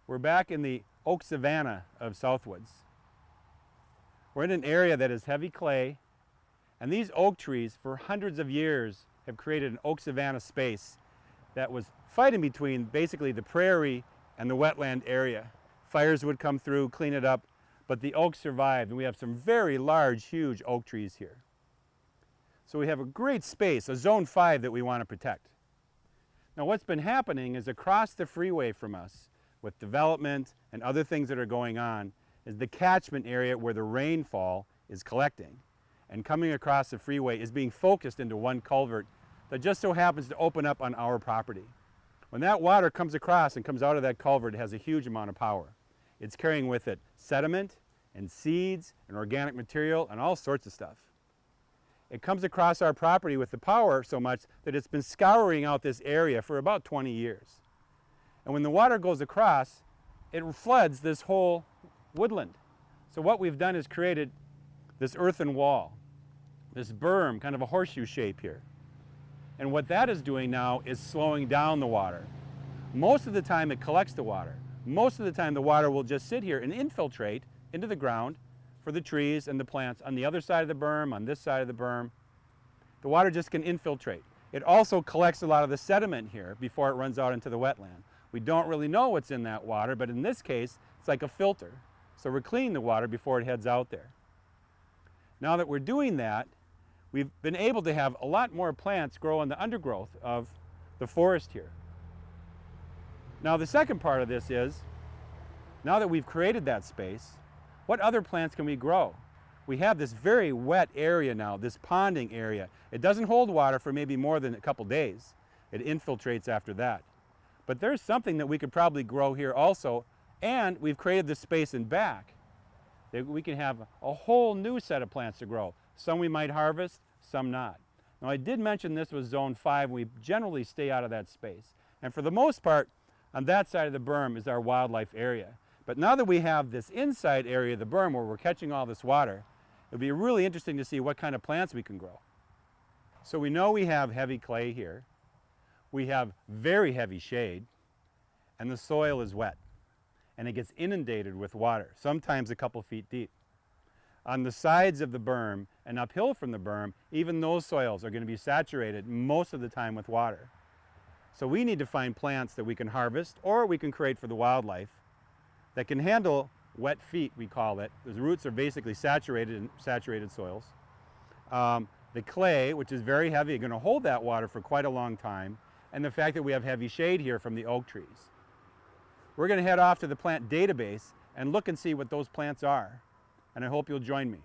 We're back in the oak savanna of Southwoods. We're in an area that is heavy clay, and these oak trees for hundreds of years have created an oak savanna space that was fighting between basically the prairie and the wetland area. Fires would come through, clean it up, but the oaks survived, and we have some very large, huge oak trees here. So we have a great space, a zone 5 that we want to protect. Now what's been happening is across the freeway from us, with development and other things that are going on, is the catchment area where the rainfall is collecting. And coming across the freeway is being focused into one culvert that just so happens to open up on our property. When that water comes across and comes out of that culvert, it has a huge amount of power. It's carrying with it sediment and seeds and organic material and all sorts of stuff. It comes across our property with the power so much that it's been scouring out this area for about 20 years. And when the water goes across, it floods this whole woodland. So what we've done is created this earthen wall, this berm, kind of a horseshoe shape here. And what that is doing now is slowing down the water. Most of the time it collects the water. Most of the time the water will just sit here and infiltrate into the ground for the trees and the plants on the other side of the berm, on this side of the berm. The water just can infiltrate. It also collects a lot of the sediment here before it runs out into the wetland. We don't really know what's in that water, but in this case, it's like a filter. So we're cleaning the water before it heads out there. Now that we're doing that, we've been able to have a lot more plants grow in the undergrowth of the forest here. Now the second part of this is, now that we've created that space, what other plants can we grow? We have this very wet area now, this ponding area. It doesn't hold water for maybe more than a couple days. It infiltrates after that. But there's something that we could probably grow here also, and we've created this space in back that we can have a whole new set of plants to grow. Some we might harvest, some not. Now I did mention this was zone 5, and we generally stay out of that space. And for the most part, on that side of the berm is our wildlife area. But now that we have this inside area of the berm where we're catching all this water, it'll be really interesting to see what kind of plants we can grow. So we know we have heavy clay here. We have very heavy shade, and the soil is wet, and it gets inundated with water, sometimes a couple feet deep. On the sides of the berm and uphill from the berm, even those soils are going to be saturated most of the time with water. So we need to find plants that we can harvest or we can create for the wildlife that can handle wet feet, we call it. The roots are basically saturated in saturated soils. The clay, which is very heavy, is going to hold that water for quite a long time, and the fact that we have heavy shade here from the oak trees. We're going to head off to the plant database and look and see what those plants are, and I hope you'll join me.